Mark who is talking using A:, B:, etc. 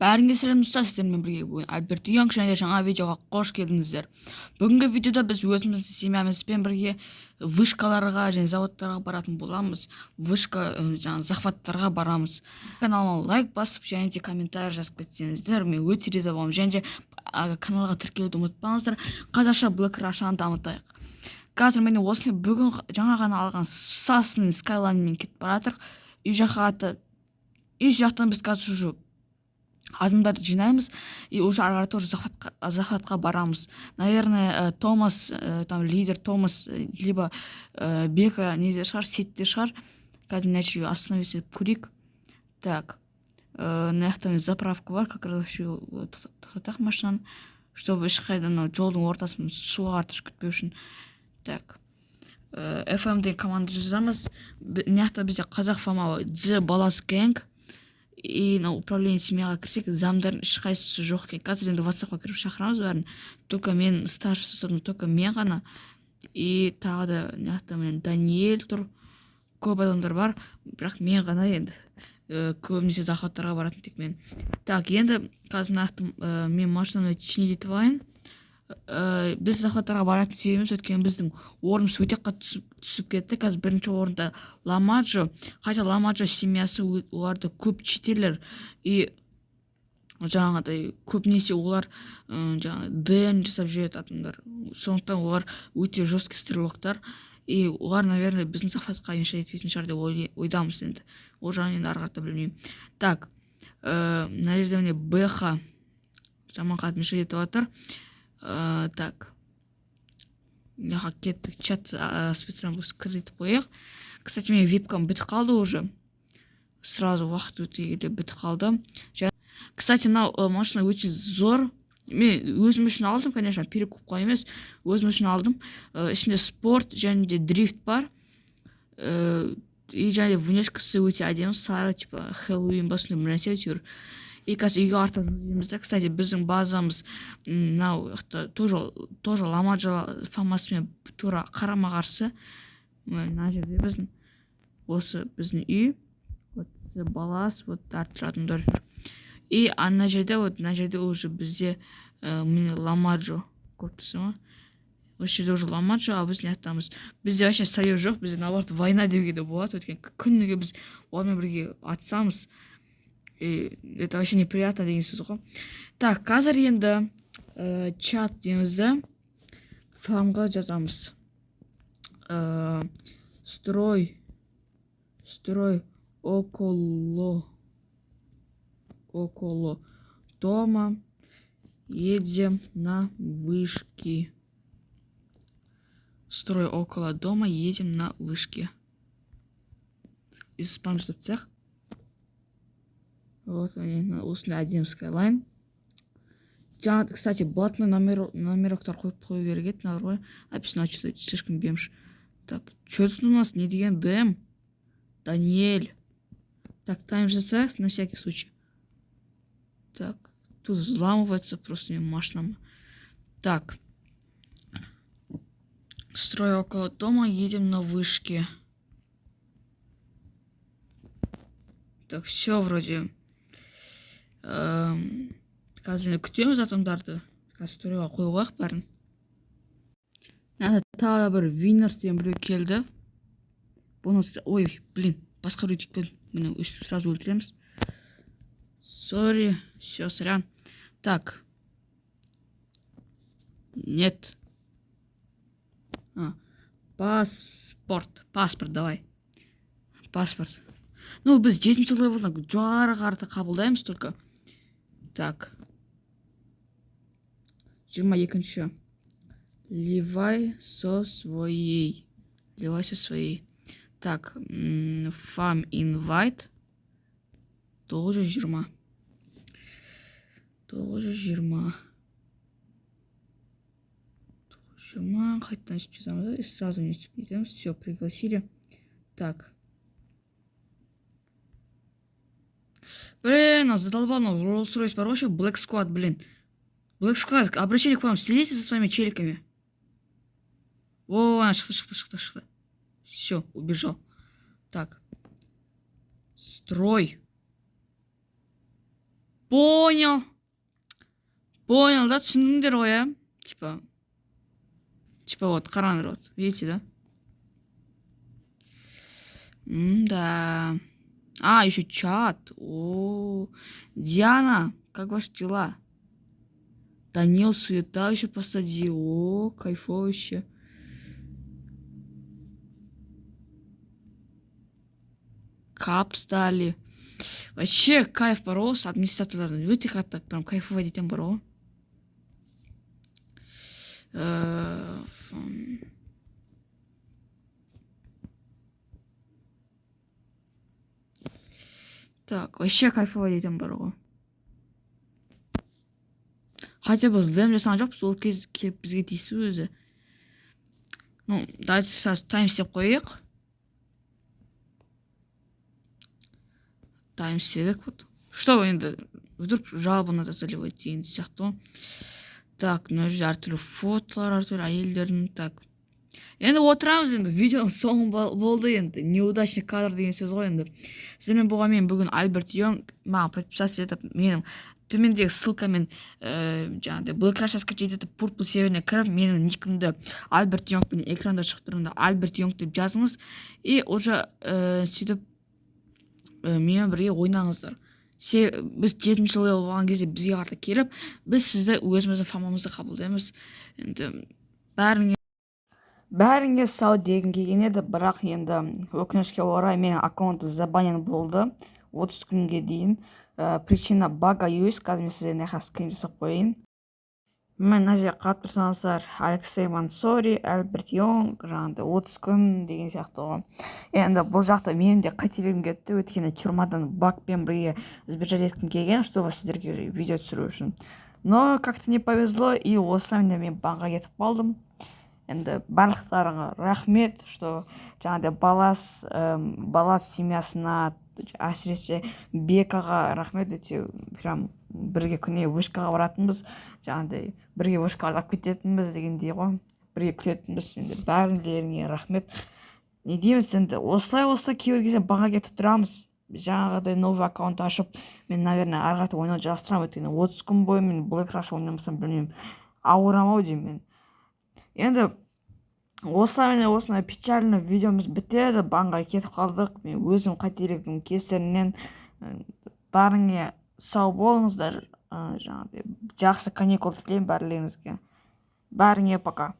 A: Бәріңе сәлем достар, сіздермен бірге бүгін Альберт Йонг және жаңа видеоға қош келдіңіздер. Бүгінгі видеода біз өзіміздің семьямызбен бірге вышкаларға және заводтарға баратын боламыз. Вышка жаңа захваттарға барамыз. Каналыма лайк басып және де комментарий жазып кетсеңіздер, мен өте риза боламын. Және де каналға тіркелуді ұмытпаңыздар. Қазақша Black Russian дамытайық. Қазір міне осылай бүгін жаңа ғана алған Cessna Skyline'мен кетіп баратырық. Үй жақтан біз қазір уже адамдарды жинаймыз и уже ары қарай тоже захватқа барамыз. Наверное, Томас, там лидер Томас, либо Бека неде шығар, сетте шығар. Қазір начали остановиться көрейік. Так, мына жақта заправка бар, как раз тоқтатақ машинаны, чтобы ешқайдан жолдың ортасын суға артыш күтпеу үшін. Так, FM-де команда жазамыз. Мына жақта бізде қазақ фамалы The Балас Gang. И на управление семьяға кірсек, замдардың ешқайсысы жоқ екен. Қазір енді WhatsApp-қа кіріп шақырамыз бәрін. Только мен старшысы тұрмын, только мен ғана. И тағы да мына мен Даниэль тұр. Көп адамдар бар, бірақ мен ғана енді. Көбінесе захваттарға баратын тек мен. Так, енді қазір мен машинаны чинить етіп біз захваттарға баратын себебіміз өткен біздің орнымыз өте қатты түсіп кетті. Қазір бірінші орында Ламаджо. Хотя Ламаджо семьясы оларды көп читерлер и жаңағыдай көбінесе олар ДМ жасап жүреді адамдар. Сондықтан олар өте жесткий стрелоктар и олар, наверное, біздің захватқа мешать етпейтін шығар деп ойдамыз енді. Ол жағын енді ары қарата білмеймін. Так, мына жерде міне Беха жаман қатты мешать етіп жатыр. Так, мынаға кеттік, чат специально скрытып қояйық. Кстати, мен вебкам бітіп қалды уже. Сразу уақыт өте келе бітіп қалды. Кстати, мынау машина өте зор. Мен өзім үшін алдым, конечно, перекупқа емес, өзім үшін алдым. Ішінде спорт және де дрифт бар. И және де внешкасы өте әдемі, сары, типа Хэллоуин басында бір нәрсе өтер. И қазір үйге артамыз. Кстати, біздің базамыз тоже Ламаджо фамасымен тура қарама қарсы. Мына жерде біздің осы біздің үй, вот балас, вот тұратын. И ана жерде уже бізде міне Ламаджо көріп тұрсың ба? Осы жерде уже Ламаджо, а біз не аттамыз. Бізде вообще союз жоқ, бізде наоборот война деуге де болады. Өткен күніге біз олармен бірге атсамыз. И это вообще неприятно деген сөз ғой. Так, қазір енді чат деймізді фамға жазамыз. Строй около дома, едем на вышки. Строй около дома, едем на вышки. И спам жазып. Вот они, осындай әдемі Skyline. Жаңа, кстати, блатный номероктар қойып берген, наверное, описано что-то слишком бемш. Так, что тут у нас? Не деген ДМ. Даниэль. Так, тайм жасать на всякий случай. Так, тут взламывается просто машинам. Так. Строй около дома, едем на вышки. Так, все вроде. Қазір күтеміз адамдарды. Қазір сторияға қойғақ бәрін. Тағы бір Winners деген біреу келді. Ой, блин, басқа біреу тек келді. Мені сразу өлтіреміз. Sorry, все, сорян. Так. Нет. Паспорт, давай. Паспорт. Ну, біз 7-ші левелден жоғары қарата қабылдаймыз только. Так. 22-ші. Ливай со своей. Так. Фам инвайт. 920. Қайттан жазамыз. И сразу не етеміз. Все, пригласили. Так. Блин, задолбал, Rolls-Royce бар вообще, Black Squad, блин. Black Squad, обращение к вам, следите за своими челиками. О, шықты. Все, убежал. Так. Строй. Понял. Понял, да, түсіндіңдер ғой, иә? Типа вот, қараңдар вот, видите, да? Да. А, еще чат. О, Диана, как ваши дела? Данил, суета еще посади. О, кайфово еще. Кап стали. Вообще кайф бар ғой, администраторлардың өте қатты прям кайфовый етен бар ғой. Так, вообще кайфовый етен бар ғой. Хотя біз дем жасаған жоқпыз, ол кез келіп бізге тиісті өзі. Ну, давайте сейчас тайм істеп қояйық. Тайм істедік вот. Что енді вдруг жалобы надо заливать деген сияқты ғой. Так, мына жерде әртүрлі фотолар, әртүрлі әйелдердің. Так. Енді отырамыз, енді видеоның соңы болды енді. Неудачный кадр деген сөз ғой енді. Сіздермен болған мен бүгін Альберт Йонг маған подписаться етіп, менің төмендегі ссылкамен жаңағыдай Black Rush скачать етіп Purple серверіне кіріп, менің никімді Альберт Йонгпен экранда шығып тұрғанда Альберт Йонг деп жазыңыз. И уже сөйтіп менімен бірге ойнаңыздар. Біз 7-ші левел болған кезде бізге қарата келіп, біз сізді өзіміздің фамамызды қабылдаймыз. Енді бәріңе сау дегім келген еді, бірақ енді өкінішке орай менің аккаунтым забанен болды 30 күнге дейін. Причина бага емес, қазір мен сіздеріне скрин жасап қояйын. Мына жерге қарап тұрсаңыздар, Алексей Мансори, Альберт Йонг, жаңағыдай 30 күн деген сияқты ғой. Енді бұл жақта менің де қателігім кетті, өйткені тюрмадан багпен бірге сбежать еткім келген, чтобы сіздерге видео түсіру үшін. Но как-то не повезло, и осылаймен мен банға кетіп қалдым. Енді барлықтарыңа рахмет, что жаңағыдай балас семьясына, әсіресе Бекаға рахмет, өте прям бірге күнде вышкаға баратынбыз, жаңағыдай бірге вышкаға алып кететінбіз дегендей ғой, бірге күтетінбіз. Енді бәріңдеріңе рахмет. Не дейміз, енді осылай кейбір кезде баға кетіп тұрамыз. Жаңағыдай новый аккаунт ашып, мен, наверное, ары қарата ойнауды жалғастырамын, өйткені 30 күн бойы мен Black Rush ойнамасам, білмеймін, ауырамау деймін. Енді осылай печально видеомыз бітеді, банға кетіп қалдық, мен өзім қателігім кесірінен. Бәріңе сау болыңыздар, жақсы каникул тілеймін барлығыңызға. Бәріңе пока.